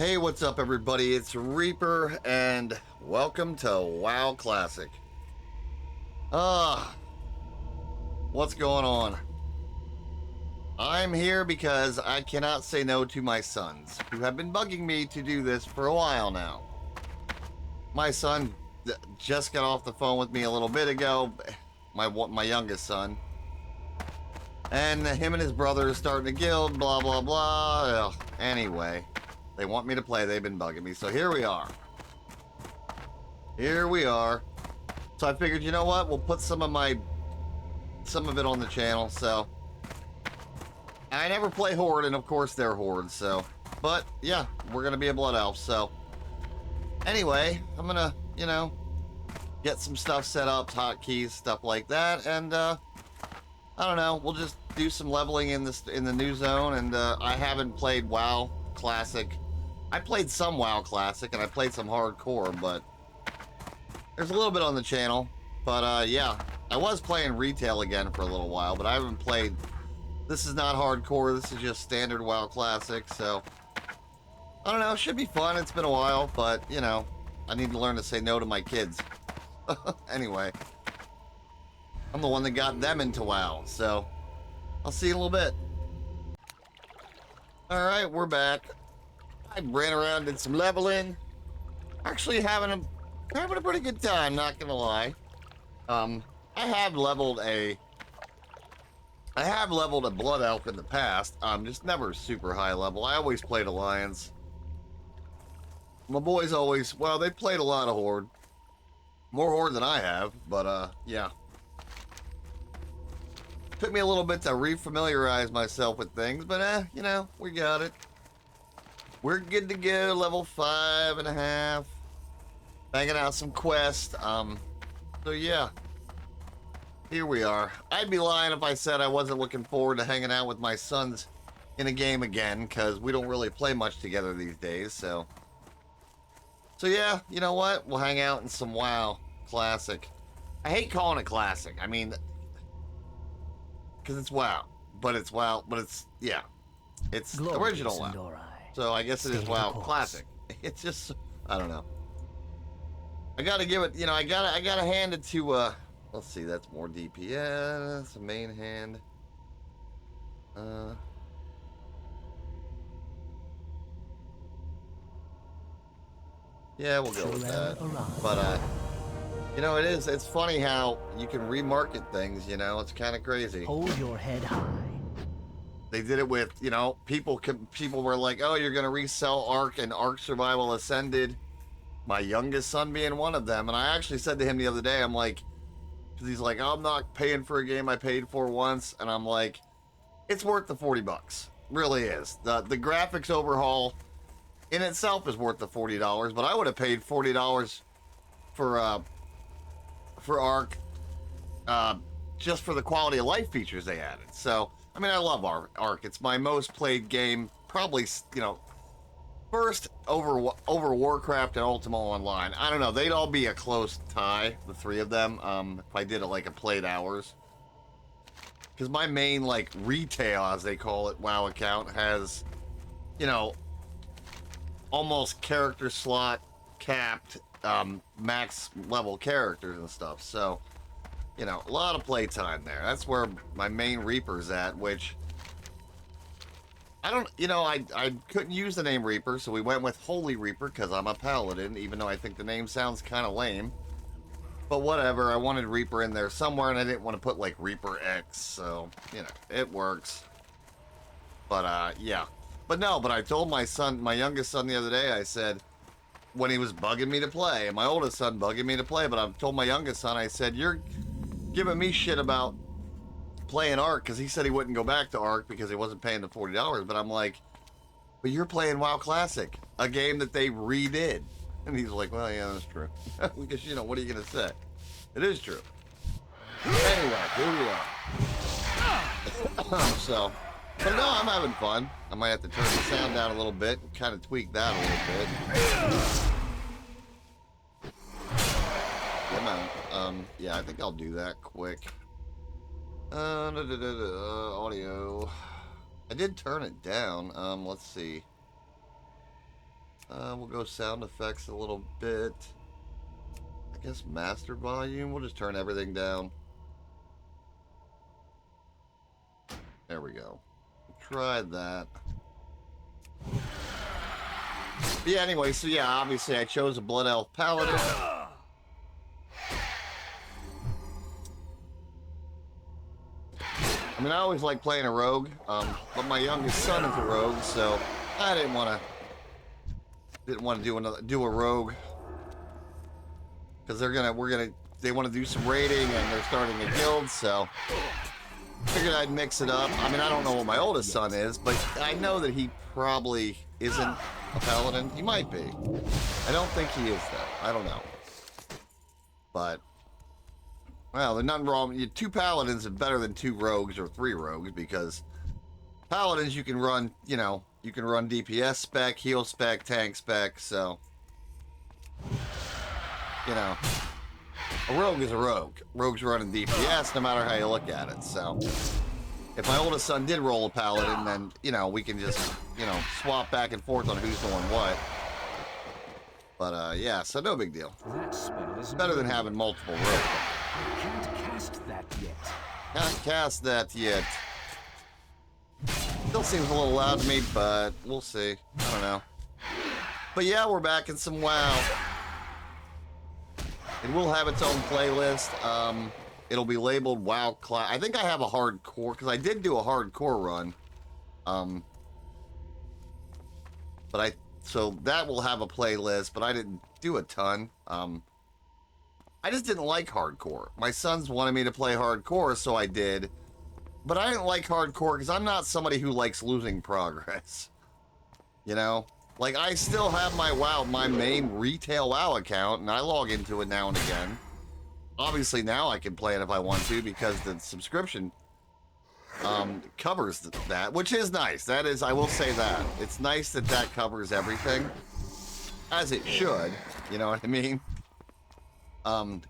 Hey, what's up, everybody? It's Reaper, and welcome to WoW Classic. What's going on? I'm here because I cannot say no to my sons, who have been bugging me to do this for a while now. My son just got off the phone with me a little bit ago, my youngest son, and him and his brother are starting a guild, blah, blah, blah. Ugh. Anyway. They want me to play. They've been bugging me. So here we are. Here we are. So I figured, you know what? We'll put some of it on the channel. So I never play Horde, and of course they're Horde. So, but yeah, we're gonna be a Blood Elf. So anyway, I'm gonna, get some stuff set up, hotkeys, stuff like that, and I don't know. We'll just do some leveling in the new zone. And I haven't played WoW Classic. I played some WoW Classic, and I played some Hardcore, but there's a little bit on the channel. But yeah, I was playing Retail again for a little while, but I haven't played. This is not Hardcore, this is just standard WoW Classic, so I don't know, it should be fun. It's been a while, but I need to learn to say no to my kids. Anyway, I'm the one that got them into WoW, so I'll see you in a little bit. Alright, we're back. I ran around, did some leveling. Actually having a pretty good time, not gonna lie. I have leveled a Blood Elf in the past. Just never super high level. I always played Alliance. My boys always, well, they played a lot of Horde. More Horde than I have, but yeah. Took me a little bit to refamiliarize myself with things, but we got it. We're good to go, level 5.5. Banging out some quests. So yeah. Here we are. I'd be lying if I said I wasn't looking forward to hanging out with my sons in a game again, because we don't really play much together these days, so yeah, you know what? We'll hang out in some WoW Classic. I hate calling it Classic. I mean, because it's WoW. But it's WoW, but it's, yeah. It's original WoW. So I guess it is WoW Classic. It's just, I don't know. I gotta give it, I gotta hand it to, let's see, that's more DPS, that's a main hand. Yeah, we'll go with that. But, it's funny how you can remarket things, it's kind of crazy. Hold your head high. They did it with, people were like, oh, you're going to resell Ark and Ark Survival Ascended. My youngest son being one of them. And I actually said to him the other day, I'm like, because he's like, I'm not paying for a game I paid for once. And I'm like, it's worth the $40. Really is. The graphics overhaul in itself is worth the $40. But I would have paid $40 for Ark just for the quality of life features they added. So, I mean, I love Ark. It's my most played game, probably, first over Warcraft and Ultima Online. I don't know. They'd all be a close tie, the three of them, if I did it like a played hours. Because my main, retail, as they call it, WoW account has, almost character slot capped, max level characters and stuff. So, a lot of playtime there. That's where my main Reaper's at, which I don't, I couldn't use the name Reaper, so we went with Holy Reaper because I'm a paladin, even though I think the name sounds kind of lame. But whatever, I wanted Reaper in there somewhere, and I didn't want to put, Reaper X, so, it works. But, yeah. But I told my youngest son the other day, I said, when he was bugging me to play, and my oldest son bugging me to play, but I told my youngest son, I said, you're giving me shit about playing Ark, because he said he wouldn't go back to Ark because he wasn't paying the $40, but I'm like, but you're playing WoW Classic, a game that they redid. And he's like, well, yeah, that's true. Because, what are you going to say? It is true. Anyway, here we are. So, but no, I'm having fun. I might have to turn the sound down a little bit, kind of tweak that a little bit. Yeah, I think I'll do that quick. Audio. I did turn it down. Let's see. We'll go sound effects a little bit. I guess master volume. We'll just turn everything down. There we go. Try that. But yeah, anyway, so yeah, obviously I chose a Blood Elf Paladin. I mean, I always like playing a rogue, but my youngest son is a rogue, so I didn't want to do a rogue, because they want to do some raiding and they're starting a guild, so figured I'd mix it up. I mean, I don't know what my oldest son is, but I know that he probably isn't a paladin. He might be. I don't think he is though. I don't know, but. Well, there's nothing wrong. 2 paladins is better than 2 rogues or 3 rogues, because paladins you can run, you can run DPS spec, heal spec, tank spec, so, a rogue is a rogue. Rogues running DPS no matter how you look at it, so. If my oldest son did roll a paladin, then, we can just, swap back and forth on who's doing what. But, yeah, so no big deal. It's better than having multiple rogues. Can't cast that yet. Can't cast that yet. Still seems a little loud to me, but we'll see. I don't know. But yeah, we're back in some WoW. It will have its own playlist. It'll be labeled WoW Class. I think I have a hardcore, because I did do a hardcore run. So that will have a playlist, but I didn't do a ton. I just didn't like hardcore. My sons wanted me to play hardcore, so I did. But I didn't like hardcore because I'm not somebody who likes losing progress. Like, I still have my main retail WoW account, and I log into it now and again. Obviously, now I can play it if I want to, because the subscription covers that, which is nice. That is, I will say that. It's nice that that covers everything, as it should. You know what I mean? That's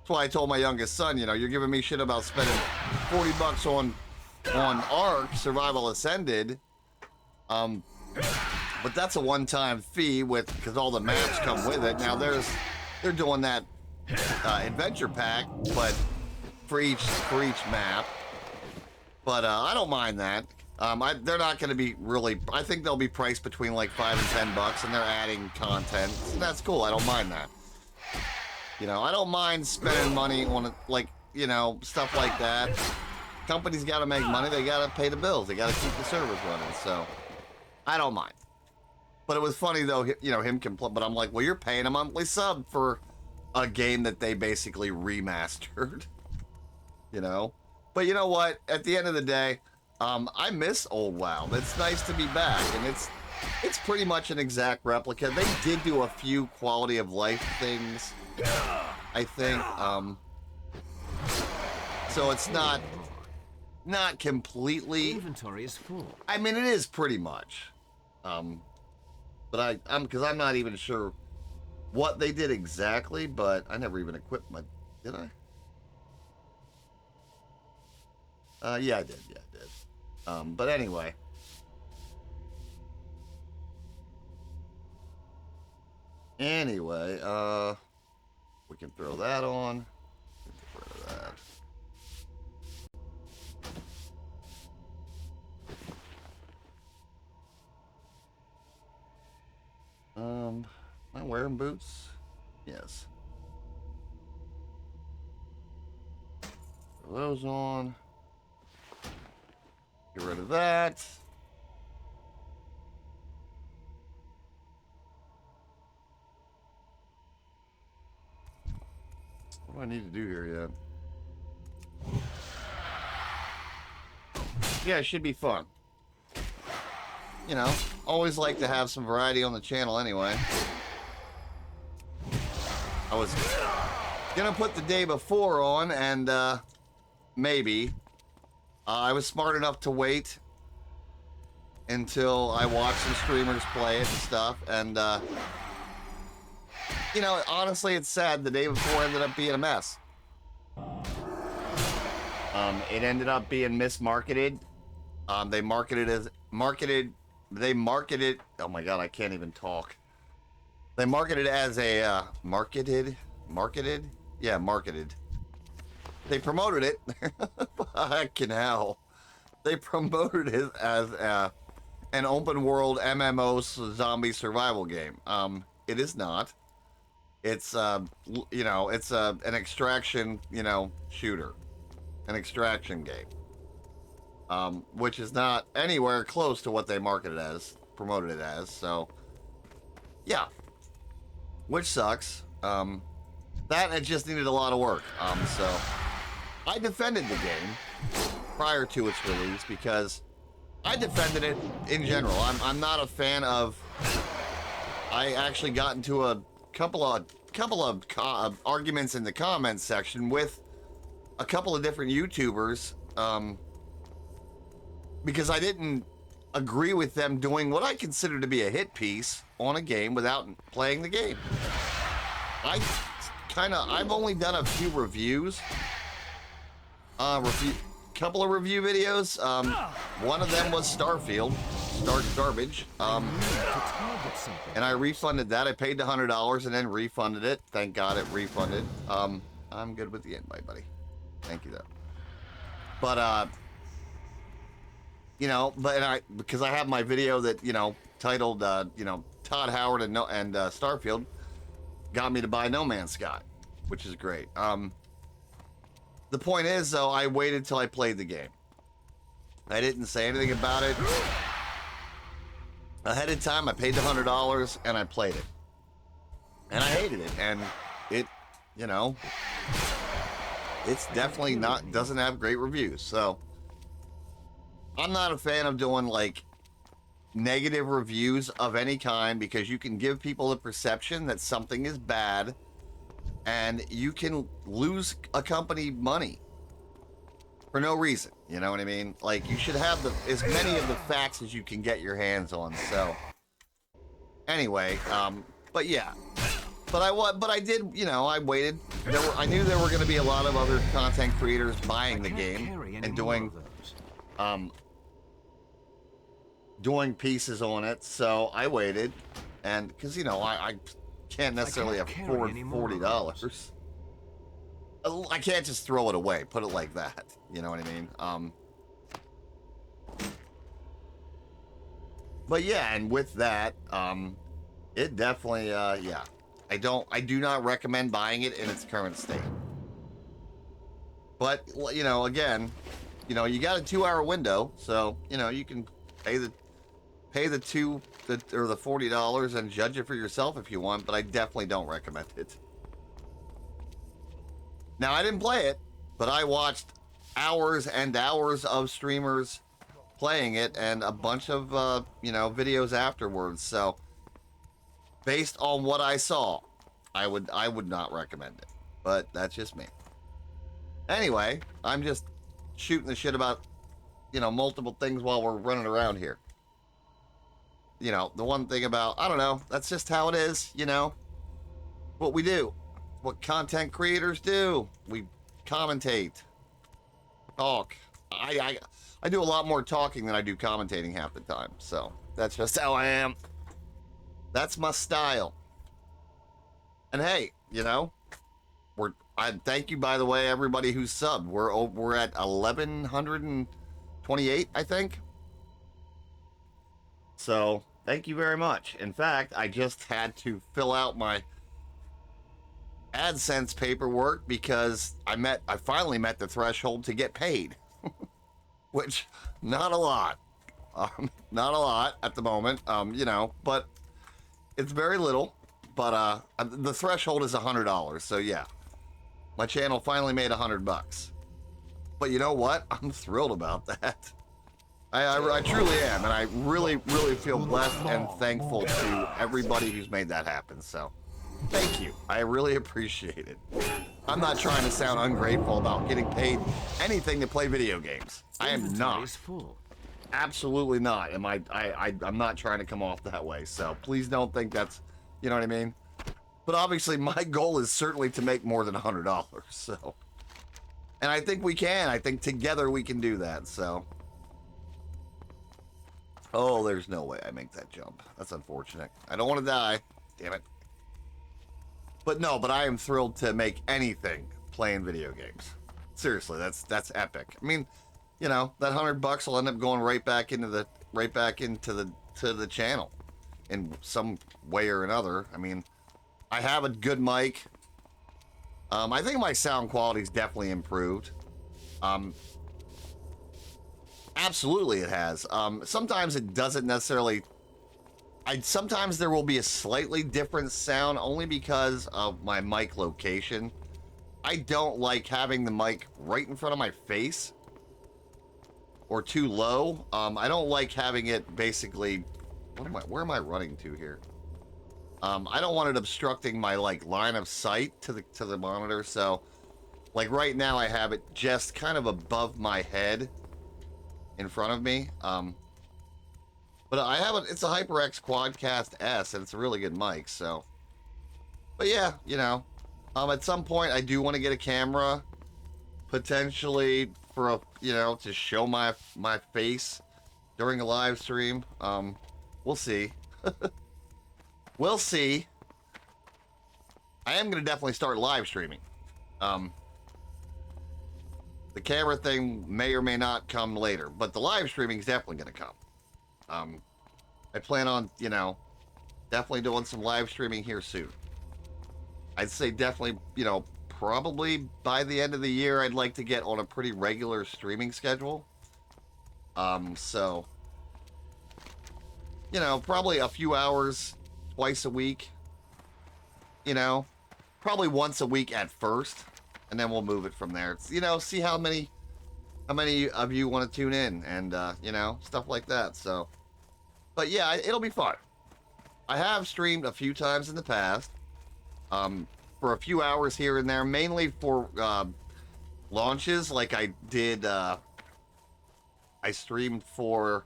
why I told my youngest son, you're giving me shit about spending $40 on ARC Survival Ascended. But that's a one-time fee because all the maps come with it. Now they're doing that adventure pack, but for each map. But I don't mind that. They're not going to be really. I think they'll be priced between like $5 and $10, and they're adding content. And that's cool. I don't mind that. I don't mind spending money on stuff like that. Companies got to make money. They got to pay the bills. They got to keep the servers running. So I don't mind. But it was funny though, him complain. But I'm like, well, you're paying a monthly sub for a game that they basically remastered. But you know what? At the end of the day, I miss old WoW. It's nice to be back, and it's pretty much an exact replica. They did do a few quality of life things, I think. So it's not completely. Inventory is full. I mean, it is pretty much. But because I'm not even sure what they did exactly. But I never even equipped my. Did I? Yeah, I did. Yeah, I did. But anyway. Anyway, we can throw that on. Get rid of that. Am I wearing boots? Yes. Throw those on. Get rid of that. What do I need to do here yet? Yeah, it should be fun. Always like to have some variety on the channel anyway. I was gonna put the day before on, and maybe. I was smart enough to wait until I watched some streamers play it and stuff, and honestly, it's sad. The day before ended up being a mess. It ended up being mismarketed. They marketed they market it. Oh my god, I can't even talk. They market it as a marketed. Yeah, marketed. They promoted it. Fucking hell. They promoted it as an open world MMO zombie survival game. It is not. It's you know, it's an extraction, you know, shooter, an extraction game. Which is not anywhere close to what they marketed as, promoted it as. So, yeah, which sucks. That it just needed a lot of work. So I defended the game prior to its release because I defended it in general. I'm not a fan of. I actually got into a couple of arguments in the comments section with a couple of different YouTubers. Because I didn't agree with them doing what I consider to be a hit piece on a game without playing the game. I've only done a few reviews. Couple of review videos. One of them was Starfield, Garbage. And I refunded that. I paid the $100 and then refunded it. Thank God it refunded. I'm good with the invite, buddy. Thank you though. But you know, because I have my video that, you know, titled, you know, Todd Howard and Starfield got me to buy No Man's Sky, which is great. The point is, though, I waited till I played the game. I didn't say anything about it ahead of time. I paid the $100 and I played it, and I hated it. And it, you know, it's definitely doesn't have great reviews. So I'm not a fan of doing like negative reviews of any kind, because you can give people the perception that something is bad and you can lose a company money for no reason. You know what I mean? Like, you should have as many of the facts as you can get your hands on. So anyway, but yeah, but I did, you know, I waited. I knew there were going to be a lot of other content creators buying the game and doing pieces on it, so I waited, and because, you know, I can't necessarily afford $40. I can't just throw it away, put it like that, you know what I mean? But yeah, and with that, it definitely, yeah, I do not recommend buying it in its current state. But, you know, again, you know, you got a 2-hour window, so, you know, you can pay the $40 and judge it for yourself if you want, but I definitely don't recommend it. Now, I didn't play it, but I watched hours and hours of streamers playing it and a bunch of you know, videos afterwards. So based on what I saw, I would not recommend it, but that's just me. Anyway, I'm just shooting the shit about, you know, multiple things while we're running around here. You know, the one thing about, I don't know, that's just how it is, you know, what we do, what content creators do. We commentate, talk. I do a lot more talking than I do commentating half the time. So that's just how I am. That's my style. And hey, you know, I thank you, by the way, everybody who's subbed. We're at 1,128, I think. So thank you very much. In fact, I just had to fill out my AdSense paperwork because I finally met the threshold to get paid, which not a lot, not a lot at the moment, you know, but it's very little. But the threshold is $100, so yeah, my channel finally made $100. But you know what? I'm thrilled about that. I truly am, and I really, really feel blessed and thankful to everybody who's made that happen. So, thank you. I really appreciate it. I'm not trying to sound ungrateful about getting paid anything to play video games. I am not. Absolutely not. I'm not trying to come off that way. So please don't think that's, you know what I mean? But obviously, my goal is certainly to make more than $100. So, and I think we can. I think together we can do that. So. Oh, there's no way I make that jump. That's unfortunate. I don't want to die. Damn it. But no, but I am thrilled to make anything playing video games. Seriously, that's epic. I mean, you know, that $100 will end up going right back into the to the channel in some way or another. I mean, I have a good mic. I think my sound quality's definitely improved. Absolutely it has. Sometimes it doesn't necessarily... sometimes there will be a slightly different sound only because of my mic location. I don't like having the mic right in front of my face or too low. I don't like having it basically... where am I running to here? I don't want it obstructing my like line of sight to the monitor. So like right now I have it just kind of above my head in front of me. But I have it's a HyperX Quadcast S, and it's a really good mic. So, but yeah, you know, at some point I do want to get a camera, potentially for a, you know, to show my face during a live stream. We'll see. We'll see. I am going to definitely start live streaming. The camera thing may or may not come later, but the live streaming is definitely going to come. I plan on, you know, definitely doing some live streaming here soon. I'd say definitely, you know, probably by the end of the year, I'd like to get on a pretty regular streaming schedule. So, you know, probably a few hours twice a week, you know, probably once a week at first, and then we'll move it from there. It's, you know, see how many of you want to tune in and, you know, stuff like that. So, but yeah, it'll be fun. I have streamed a few times in the past, for a few hours here and there, mainly for, launches. Like I did, I streamed for,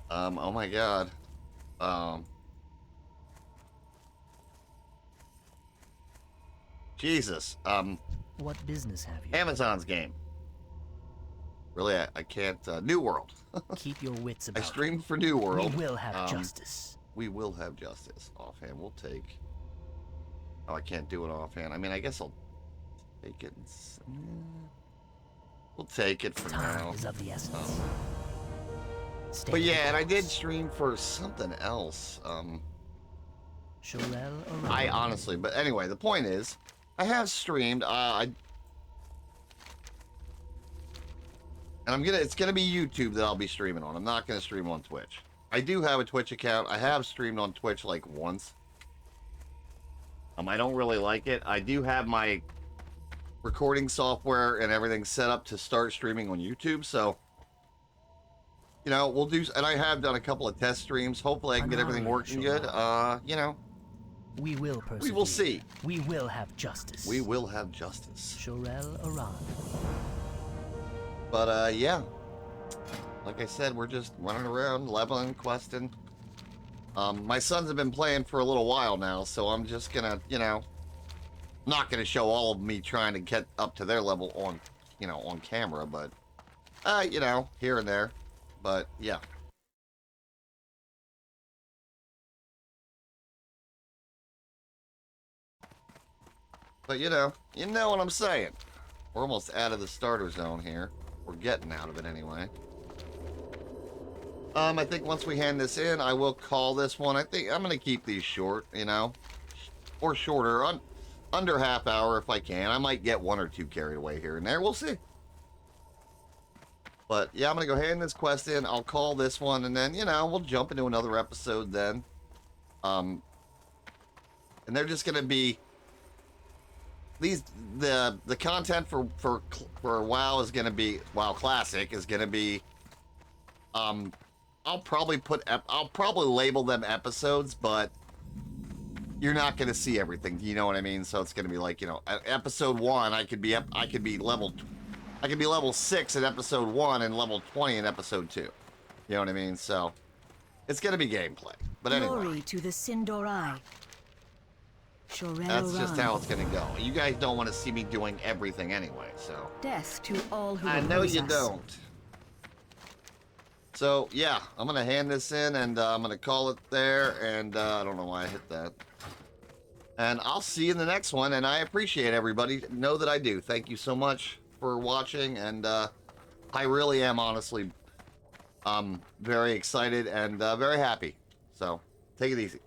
oh my God, Jesus. What business have you? Amazon's game. Really, I can't. New World. Keep your wits I about streamed for New World. We will have justice. We will have justice. Offhand, we'll take... Oh, I can't do it offhand. I mean, I guess I'll take it. We'll take it for Time now. is of the essence. Stay But yeah, the and I did course. stream for something else. Shorel I Aran. honestly... But anyway, the point is, I have streamed. And it's gonna be YouTube that I'll be streaming on. I'm not gonna stream on Twitch. I do have a Twitch account. I have streamed on Twitch like once. I don't really like it. I do have my recording software and everything set up to start streaming on YouTube, so you know, we'll do, and I have done a couple of test streams. Hopefully I can get everything working good. You know, We will persevere. we will see. We will have justice. We will have justice. Shorel Aran. But yeah, like I said, we're just running around, leveling, questing. My sons have been playing for a little while now, so I'm just gonna, you know, not gonna show all of me trying to get up to their level on, you know, on camera, but you know, here and there. But yeah. But you know what I'm saying. We're almost out of the starter zone here. We're getting out of it anyway. I think once we hand this in, I will call this one. I think I'm going to keep these short, you know, or shorter, under half hour if I can. I might get one or two carried away here and there. We'll see. But yeah, I'm going to go hand this quest in. I'll call this one, and then, you know, we'll jump into another episode then. And they're just going to be the content for WoW is going to be, WoW Classic is going to be, I'll probably label them episodes, but you're not going to see everything. You know what I mean? So it's going to be like, you know, episode 1, I could be level 6 in episode 1 and level 20 in episode 2. You know what I mean? So it's going to be gameplay. But anyway, Glory to the Sindorai. Shorel that's just Aran. how it's going to go. You guys don't want to see me doing everything anyway, so. Death to all who I know oppose you us. don't. So, yeah, I'm going to hand this in, and I'm going to call it there, and I don't know why I hit that. And I'll see you in the next one, and I appreciate everybody. Know that I do. Thank you so much for watching, and I really am, honestly, very excited and very happy. So, take it easy.